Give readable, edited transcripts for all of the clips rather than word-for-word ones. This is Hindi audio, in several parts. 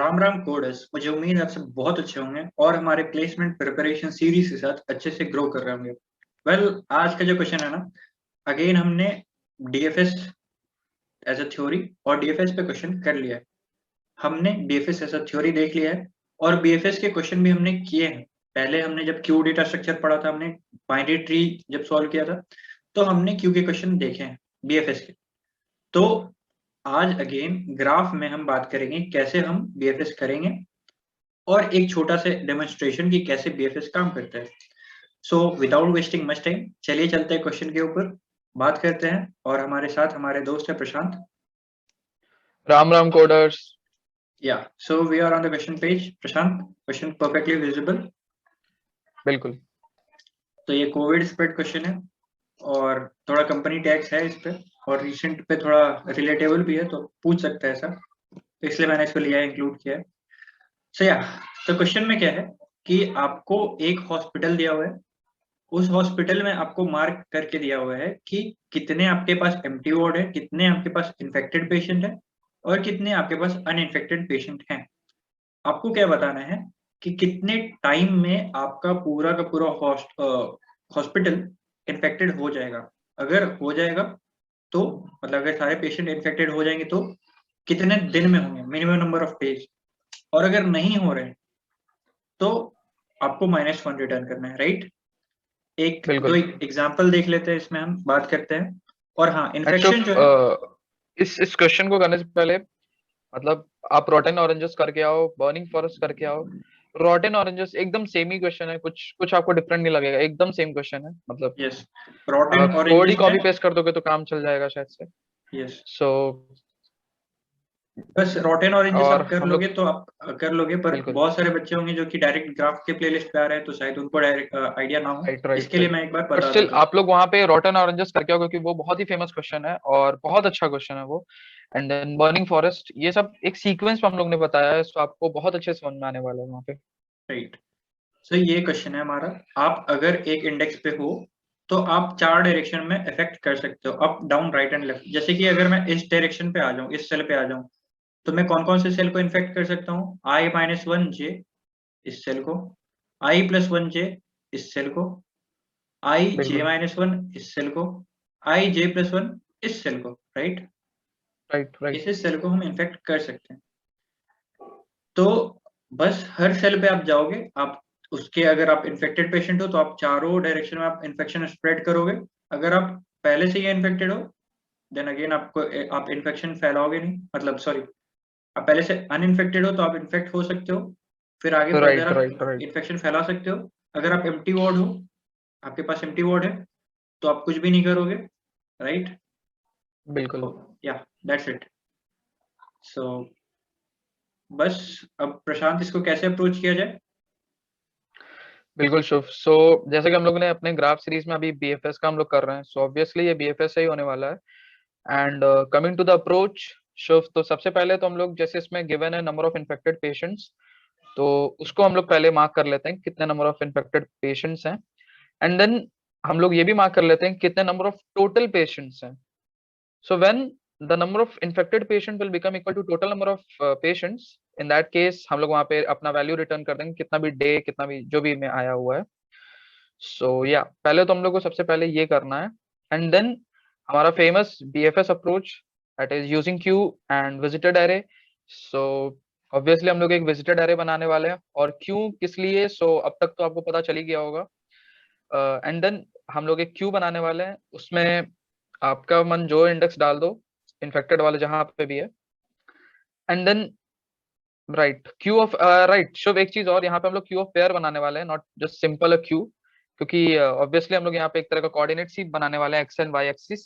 राम राम कोडर्स। मुझे उम्मीद है आप सब बहुत अच्छे होंगे और हमारे प्लेसमेंट प्रिपरेशन सीरीज के साथ अच्छे से ग्रो कर रहे होंगे। आज का जो क्वेश्चन है ना, अगेन हमने डीएफएस एज अ थ्योरी और डीएफएस पे क्वेश्चन कर लिया है। हमने डीएफएस एज अ थ्योरी देख लिया है और बीएफएस के क्वेश्चन भी हमने किए हैं। पहले हमने जब क्यू डेटा स्ट्रक्चर पढ़ा था, हमने बाइनरी ट्री जब सॉल्व किया था, तो हमने क्यू के क्वेश्चन देखे हैं बीएफएस के। तो आज अगेन ग्राफ में हम बात करेंगे कैसे हम बीएफएस करेंगे और एक छोटा सा डेमोन्स्ट्रेशन की कैसे बीएफएस काम करता है। So without wasting much time, चलिए चलते हैं क्वेश्चन के ऊपर, बात करते हैं। और हमारे साथ हमारे दोस्त है प्रशांत। Ram Ram coders. Yeah so we are on the question page. Prashant, question perfectly visible? बिल्कुल। तो ये कोविड स्प्रेड क्वेश्चन है और थोड़ा कंपनी टैक्स है इस पे और रिसेंट पे थोड़ा रिलेटेबल भी है, तो पूछ सकता है ऐसा, तो इसलिए मैंने इसको लिया, इंक्लूड किया है। सो या, तो क्वेश्चन में क्या है कि आपको एक हॉस्पिटल दिया हुआ है, उस हॉस्पिटल में आपको मार्क करके दिया हुआ है कि कितने आपके पास एम्प्टी वार्ड है, कितने आपके पास इन्फेक्टेड पेशेंट है और कितने आपके पास अनइन्फेक्टेड पेशेंट हैं। आपको क्या बताना है कि कितने टाइम में आपका पूरा का पूरा हॉस्पिटल इन्फेक्टेड हो जाएगा। अगर हो जाएगा तो मतलब अगर सारे पेशेंट इन्फेक्टेड हो जाएंगे तो कितने दिन में होंगे, मिनिमम नंबर ऑफ डेज। और अगर नहीं हो रहे तो आपको -1 रिटर्न करना है, राइट। एक दो बिल्कुल। एग्जांपल देख लेते हैं, इसमें हम बात करते हैं। और हाँ, एंड इन्फेक्शन शुभ, जो है, इस क्वेश्चन को करने से पहले मतलब आप रॉटन ऑरेंजेस करके आओ, बर्निंग फॉरेस्ट करके आओ। रॉटन ऑरेंजेस एकदम सेम ही क्वेश्चन है, कुछ कुछ आपको डिफरेंट नहीं लगेगा, एकदम सेम क्वेश्चन है। मतलब यस, रॉटन आप कोड ही ऑरेंजेस कॉपी में। पेस्ट कर दोगे तो काम चल जाएगा शायद से। यस, सो बस रॉटन ऑरेंजेस और आप कर हम लोगे लोग तो आप कर लोगे, पर बिल्कुल। बहुत सारे बच्चे होंगे जो कि डायरेक्ट ग्राफ के प्लेलिस्ट पे आ रहे हैं, तो शायद उनको डायरेक्ट आइडिया ना हो। राइट राइट इसके लिए राइट। मैं एक बार बट बता स्टिल देता हूँ। आप लोग वहां पे रॉटन ऑरेंजेस करके आओ, क्योंकि वो बहुत ही फेमस क्वेश्चन है और बहुत अच्छा क्वेश्चन है वो। एंड देन बर्निंग फॉरेस्ट, ये सब एक सीक्वेंस में हम लोग ने बताया है, सो आपको बहुत अच्छे से समझ में आने वाला है वहाँ पे। राइट। सो ये क्वेश्चन है हमारा। आप अगर एक इंडेक्स पे हो तो आप 4 डायरेक्शन में इफेक्ट कर सकते हो, up down right and left. जैसे कि अगर मैं इस डायरेक्शन पे आ जाऊं, इस सेल पे आ जाऊं, तो मैं कौन कौन से सेल को इन्फेक्ट कर सकता हूँ? I-1j इस सेल को, I+1j इस सेल को, बिल्कुल। IJ-1 इस सेल को, IJ+1 इस सेल को, राइट। Right right. इस सेल को हम इन्फेक्ट कर सकते हैं। तो बस हर सेल पे आप जाओगे, आप उसके, अगर आप इन्फेक्टेड पेशेंट हो तो आप चारों डायरेक्शन में आप इन्फेक्शन स्प्रेड करोगे। अगर आप पहले से ही इन्फेक्टेड हो, देन अगेन आपको आप इन्फेक्शन फैलाओगे नहीं, मतलब सॉरी, आप पहले से अनइन्फेक्टेड हो तो आप इन्फेक्ट हो सकते हो, फिर आगे फर्दर राइट आप राइट राइट। इन्फेक्शन फैला सकते हो। अगर आप एम्प्टी वार्ड हो, आपके पास एम्प्टी वार्ड है, तो आप कुछ भी नहीं करोगे, राइट। बिल्कुल। या, दैट्स इट। सो बस, अब प्रशांत, इसको कैसे अप्रोच किया जाए? बिल्कुल शुभ। सो जैसे कि हम लोग ने अपने ग्राफ सीरीज में अभी बीएफएस का हम लोग कर रहे हैं, सो ऑब्वियसली ये बीएफएस से ही होने वाला है। And coming to the approach Shubh, तो सबसे पहले तो हम लोग, जैसे इसमें गिवन है नंबर ऑफ इन्फेक्टेड पेशेंट्स, तो उसको हम लोग पहले मार्क कर लेते हैं कितने नंबर ऑफ इन्फेक्टेड पेशेंट्स हैं। एंड देन हम लोग ये भी मार्क कर लेते हैं कितने नंबर ऑफ टोटल पेशेंट्स हैं। So when the number of infected patient will become equal to total number of patients, in that case हम लोग वहाँ पे अपना वैल्यू रिटर्न कर देंगे, कितना भी डे, कितना भी जो भी में आया हुआ है। सो या पहले तो हम लोग को सबसे पहले ये करना है। एंड देन हमारा famous BFS approach, that is using Q and visited array. So obviously हम लोग एक विजिटेड एरे बनाने वाले हैं, और क्यू किस लिए, सो अब तक तो आपको पता चल ही गया होगा। एंड देन हम लोग एक क्यू बनाने वाले हैं, उसमें आपका मन जो इंडेक्स डाल दो, इन्फेक्टेड वाले जहां पे भी है। And then right queue of right Shubh, एक चीज और, यहाँ पे हम लोग क्यू ऑफ पेयर बनाने वाले हैं, not just simple a Q, क्योंकि ऑब्वियसली हम लोग यहाँ पे एक तरह का कोऑर्डिनेट ही बनाने वाले हैं, एक्स एंड वाई एक्सिस।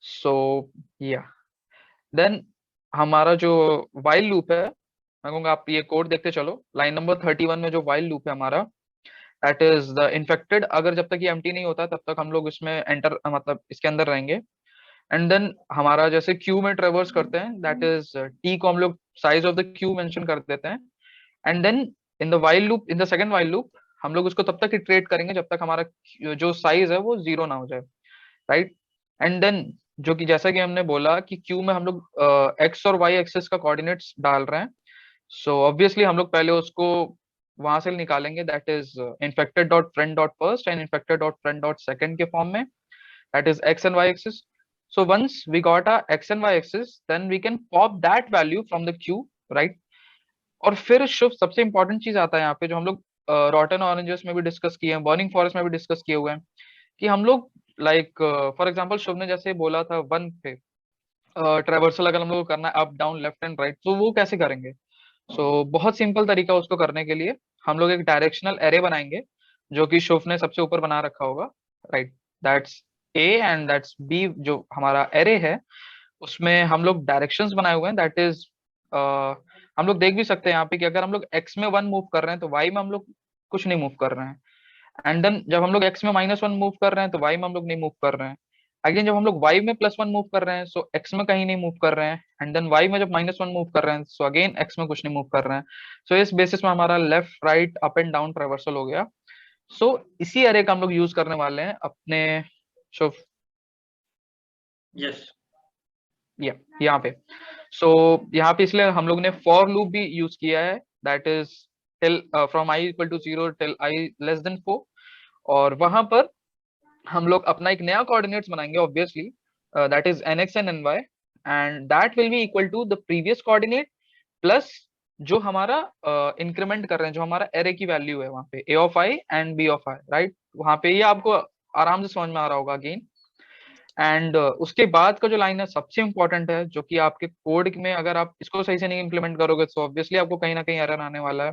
सो या देन हमारा जो वाइल लूप है, मैं कहूँगा आप ये कोड देखते चलो। लाइन नंबर 31 में जो वाइल लूप है हमारा, दैट इज द इन्फेक्टेड, अगर जब तक ये एम्प्टी नहीं होता तब तक हम लोग इसमें एंटर, मतलब इसके अंदर रहेंगे। एंड देन हमारा जैसे क्यू में ट्रेवर्स करते हैं, दैट इज टी को हम लोग size of the queue mention कर देते हैं। And then in the while loop, in the second while loop, हम लोग उसको तब तक इटरेट करेंगे जब तक हमारा जो साइज है वो 0 ना हो जाए, राइट। एंड देन जो कि जैसा कि हमने बोला कि क्यू में हम लोग एक्स और वाई एक्सिस का कोऑर्डिनेट्स डाल रहे हैं, सो ऑब्वियसली हम लोग पहले उसको वहां से निकालेंगे, that is infected dot friend dot first and infected dot friend dot second के फॉर्म में, that is x and y axis. So once we got our x and y axis, then we can pop that value from the queue, right? और फिर शुभ सबसे इंपॉर्टेंट चीज आता है यहाँ पे, जो हम लोग रॉटन ऑरेंजेस में भी डिस्कस किए हैं, बर्निंग फॉरेस्ट में भी डिस्कस किए हुए हैं, कि हम लोग लाइक फॉर एग्जांपल शुभ ने जैसे बोला था वन पे ट्रेवर्सल अगर हम लोग को करना है up down left and right, तो वो कैसे करेंगे? बहुत सिंपल तरीका उसको करने के लिए, हम लोग एक डायरेक्शनल एरे बनाएंगे, जो कि शुभ ने सबसे ऊपर बना रखा होगा, right? That's a and that's b, जो हमारा एरे है उसमें हम लोग डायरेक्शंस बनाए हुए हैं, दैट इज हम लोग देख भी सकते हैं यहाँ पे कि अगर हम लोग x में 1 मूव कर रहे हैं तो y में हम लोग कुछ नहीं मूव कर रहे हैं, एंड देन जब हम लोग x में -1 मूव कर रहे हैं तो y में हम लोग नहीं मूव कर रहे हैं, अगेन जब हम लोग y में +1 मूव कर रहे हैं सो x में कहीं नहीं मूव कर रहे हैं, एंड देन y में जब -1 मूव कर रहे हैं सो अगेन x में कुछ नहीं मूव कर रहे हैं। इस बेसिस में हमारा left right up and down traversal हो गया। इसी एरे का हम लोग यूज करने वाले हैं अपने शुभ यस यहाँ पे। यहाँ पे इसलिए हम लोग ने फॉर लूप भी यूज किया है, that is till from i equal to 0 till i less than 4, और वहां पर हम लोग अपना एक नया कोऑर्डिनेट्स बनाएंगे obviously, that is nx and ny, and that will be equal to the previous coordinate plus जो हमारा इंक्रीमेंट कर रहे हैं, जो हमारा एरे की वैल्यू है वहां पे a of i and b of i, right? वहां पे ये आपको आराम से समझ में आ रहा होगा अगेन। एंड उसके बाद का जो लाइन है सबसे इंपॉर्टेंट है, जो कि आपके कोड में अगर आप इसको सही से नहीं इंप्लीमेंट करोगे तो ऑब्वियसली आपको कहीं ना कहीं एरर आने वाला है,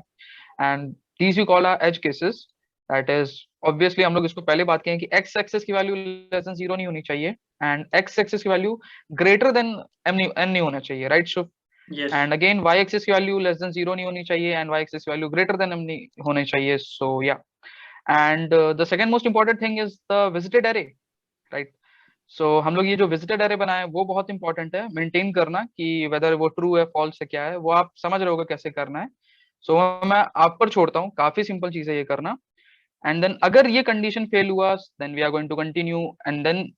and these we call are edge cases, that is obviously हम लोग इसको पहले बात करें कि x एक्सिस की वैल्यू लेस देन 0 नहीं होनी चाहिए, एंड x एक्सिस की वैल्यू ग्रेटर देन n नहीं होना चाहिए, right Shubh? Yes and again y axis की वैल्यू लेस देन 0 नहीं होनी चाहिए, एंड y एक्सिस की वैल्यू ग्रेटर देन m नहीं होनी चाहिए। सो या, and the second most important thing is the visited array, right? हम लोग ये जो विजिटेड एरे बनाए वो बहुत इंपॉर्टेंट है मेंटेन करना, कि वेदर वो ट्रू है फॉल्स है क्या है, वो आप समझ रहे होगे कैसे करना है। मैं आप पर छोड़ता हूँ, काफी सिंपल चीज है ये करना। एंड देन अगर ये कंडीशन फेल हुआ then we are going to continue, and then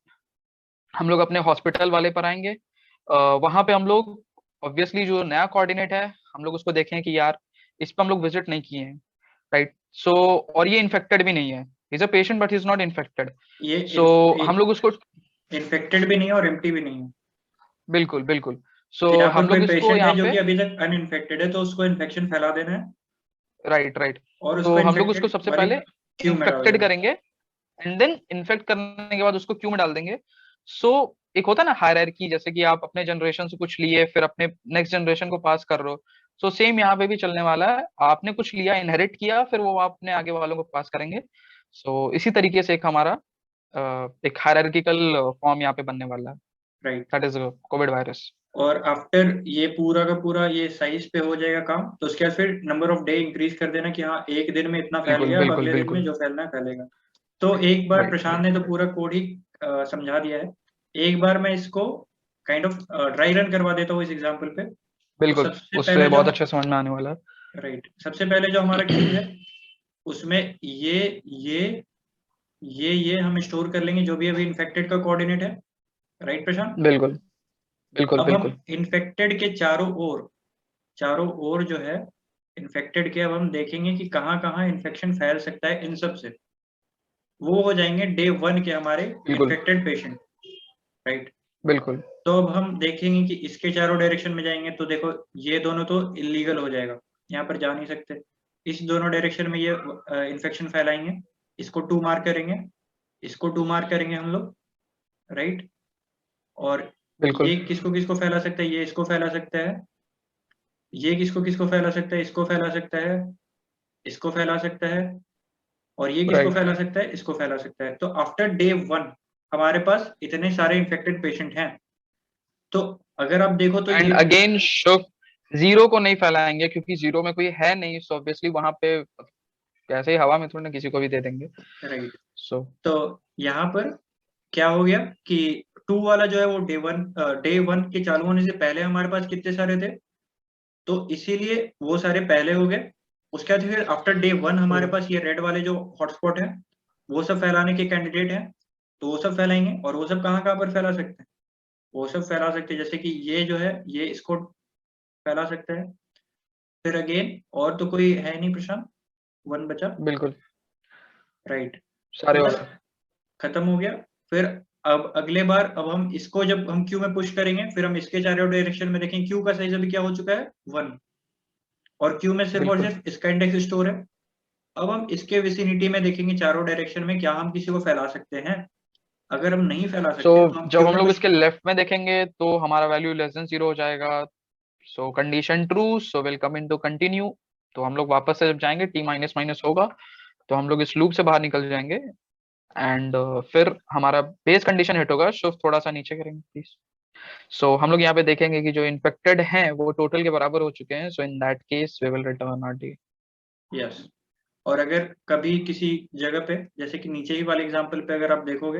हम लोग अपने हॉस्पिटल वाले पर आएंगे। वहां पे हम लोग ऑब्वियसली जो नया कोऑर्डिनेट है हम लोग उसको देखें कि यार इस पर हम लोग विजिट नहीं किए हैं, राइट? और ये इन्फेक्टेड भी नहीं है, is a patient but is not infected. ये हम लोग उसको इन्फेक्टेड भी नहीं है और एम्प्टी भी नहीं है। बिल्कुल बिल्कुल। तो यहाँ पर हम कोई लोग इसको पेशेंट है यहाँ जो पे कि अभी तक अनइन्फेक्टेड है तो उसको इन्फेक्शन फैला देना है राइट राइट, और उसको हम लोग उसको इन्फेक्टेड सबसे वाली पहले क्यू में डाल इन्फेक्टेड देना। करेंगे, एंड देन इन्फेक्ट करने के बाद उसको क्यू में डाल देंगे। एक होता है ना हायरार्की, जैसे कि आप अपने जनरेशन से कुछ लिए फिर अपने नेक्स्ट जनरेशन को पास कर रहे हो, सेम यहाँ पे भी चलने वाला है, आपने कुछ लिया इनहेरिट किया फिर वो आप अपने आगे वालों को पास करेंगे। इसी तरीके से एक हमारा एक हायरार्किकल फॉर्म यहाँ पे बनने वाला है, right. That is Covid virus. और आफ्टर ये पूरा का पूरा ये साइज पे हो जाएगा काम, तो उसके बाद फिर नंबर ऑफ डे इंक्रीज कर देना कि हाँ एक दिन में इतना फैल बिल्कुल गया, अब बिल्कुल अगले दिन में बिल्कुल, जो फैलना है फैलेगा। तो एक बार राइट प्रशांत राइट, ने तो पूरा कोड ही समझा दिया है, एक बार मैं इसको काइंड ऑफ ड्राई रन करवा देता हूँ इस एग्जाम्पल पे। तो बिल्कुल सबसे उससे पहले जो बहुत अच्छे समझ में आने वाला है। राइट, सबसे पहले जो हमारा क्यू है उसमें ये हम स्टोर कर लेंगे जो भी अभी इन्फेक्टेड का कोऑर्डिनेट है, राइट प्रशांत? बिल्कुल बिल्कुल अब हम बिल्कुल, इन्फेक्टेड के चारों ओर जो है इन्फेक्टेड के, अब हम देखेंगे कि कहाँ कहाँ इन्फेक्शन फैल सकता है इन सब से। वो हो जाएंगे डे 1 के हमारे बिल्कुल इन्फेक्टेड पेशेंट, राइट? बिल्कुल, तो अब हम देखेंगे कि इसके चारों डायरेक्शन में जाएंगे तो देखो ये दोनों तो इलीगल हो जाएगा, यहाँ पर जा नहीं सकते। इस दोनों डायरेक्शन में ये इन्फेक्शन फैलाएंगे, इसको 2 मार्क करेंगे, इसको 2 मार्क करेंगे हम लोग, राइट? और बिल्कुल ये किसको किसको फैला सकता है, ये इसको फैला सकता है, ये किसको किसको फैला सकता है, इसको फैला सकता है, इसको फैला सकता है, और ये किसको राइट। फैला सकता है, इसको फैला सकता है। तो आफ्टर डे 1 हमारे पास इतने सारे इन्फेक्टेड पेशेंट हैं। तो अगर आप देखो तो एंड ये अगेन शुभ जीरो को नहीं फैलाएंगे क्योंकि जीरो में कोई है नहीं, सो ऑब्वियसली वहां पे कैसे ही हवा में थोड़ी ना किसी को भी दे देंगे। राइट। सो तो यहाँ पर क्या हो गया कि 2 वाला जो है वो डे 1 के चालू होने से पहले हमारे पास कितने सारे थे, तो इसीलिए वो सारे पहले हो गए। उसके बाद फिर आफ्टर डे 1 हमारे पास ये रेड वाले जो हॉटस्पॉट है वो सब फैलाने के कैंडिडेट हैं, तो वो सब फैलाएंगे। और वो सब कहाँ कहाँ पर फैला सकते हैं, वो सब फैला सकते हैं जैसे कि ये जो है ये इसको फैला सकते हैं, फिर अगेन और तो कोई है नहीं प्रशांत, 1 बचा, बिल्कुल राइट। सारे बस हो गए। खत्म हो गया। फिर अब अगले बार अब हम इसको जब हम क्यू में पुश करेंगे, फिर हम इसके चारों डायरेक्शन में देखेंगे क्यू का साइज अभी क्या हो चुका है 1, और क्यू में सिर्फ और बिल्कुल सिर्फ इसका इंडेक्स स्टोर है। अब हम इसके विसिनिटी में देखेंगे चारों डायरेक्शन में क्या हम किसी को फैला सकते हैं। अगर हम नहीं फैला सो सकते तो हम जब क्यू हम में लोग पुश। इसके लेफ्ट में देखेंगे तो हमारा वैल्यू लेस देन 0 हो जाएगा। सो condition true, so will come into continue. तो हम लोग वापस से जब जाएंगे टी माइनस माइनस होगा, तो हम लोग इस लूप से बाहर निकल जाएंगे। एंड फिर हमारा बेस कंडीशन हिट होगा। शुभ थोड़ा सा नीचे करेंगे प्लीज। सो हम लोग यहाँ पे देखेंगे कि जो इन्फेक्टेड हैं वो टोटल के बराबर हो चुके हैं। So in that case we will return R D. Yes. और अगर कभी किसी जगह पे, जैसे कि नीचे ही वाले एग्जांपल पे अगर आप देखोगे,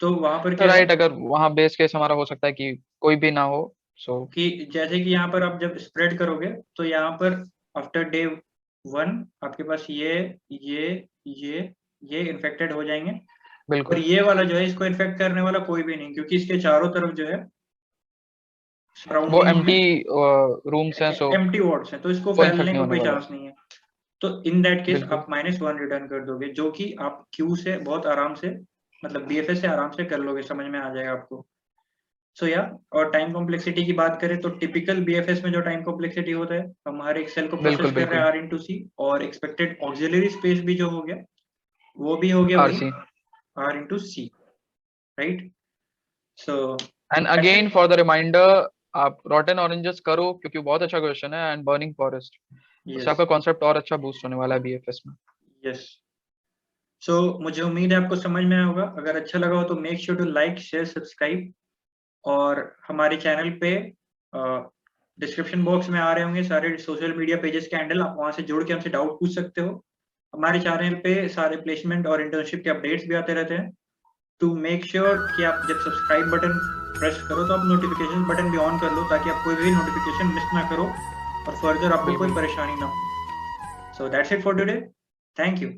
तो वहां पर क्या है राइट, अगर वहाँ बेस केस हमारा हो सकता है कि कोई भी ना हो। सो कि जैसे कि यहाँ पर आप जब स्प्रेड करोगे तो यहाँ पर आफ्टर डे 1 आपके पास ये इन्फेक्टेड हो जाएंगे, और बिल्कुल ये वाला जो है इसको इन्फेक्ट करने वाला कोई भी नहीं, क्योंकि इसके चारों तरफ जो है वो सराउंडिंग एम्प्टी में रूम्स हैं। सो एम्प्टी वार्ड्स हैं, तो इसको वो इन्फेक्ट फैलने नहीं का होने कोई वाला। चांस नहीं है। तो इन दैट केस बिल्कुल आप -1 रिटर्न कर दोगे, जो कि आप क्यू से बहुत आराम से, मतलब बीएफएस से आराम से कर लोगे, समझ में आ जाएगा आपको। सो या और टाइम कॉम्प्लेक्सिटी की बात करें तो टिपिकल बीएफएस में जो टाइम कॉम्प्लेक्सिटी होता है, हम हर एक सेल को प्रोसेस बिल्कुल कर रहे हैं बिल्कुल R/C, और एक्सपेक्टेड ऑक्सिलरी स्पेस भी जो हो गया वो भी हो गया वही RC. R/C, right. So and that's again it. For the reminder, आप रॉटन ऑरेंजेस करो क्योंकि बहुत अच्छा क्वेश्चन है। एंड बर्निंग फॉरेस्ट, उससे यस आपका कॉन्सेप्ट और अच्छा बूस्ट होने वाला है बीएफएस में। यस। सो मुझे उम्मीद है आपको समझ में आया होगा। अगर अच्छा लगा हो तो make sure to like share subscribe, और हमारे चैनल पे डिस्क्रिप्शन बॉक्स में आ रहे होंगे सारे सोशल मीडिया पेजेस के हैंडल, आप वहां से जुड़ के हमसे डाउट पूछ सकते हो। हमारे चैनल पे सारे प्लेसमेंट और इंटर्नशिप के अपडेट्स भी आते रहते हैं। टू मेक श्योर कि आप जब सब्सक्राइब बटन प्रेस करो तो आप नोटिफिकेशन बटन भी ऑन कर लो, ताकि आप कोई भी नोटिफिकेशन मिस ना करो और फर्दर आपको कोई बिल्कुल। परेशानी ना हो। So that's it for today. Thank you.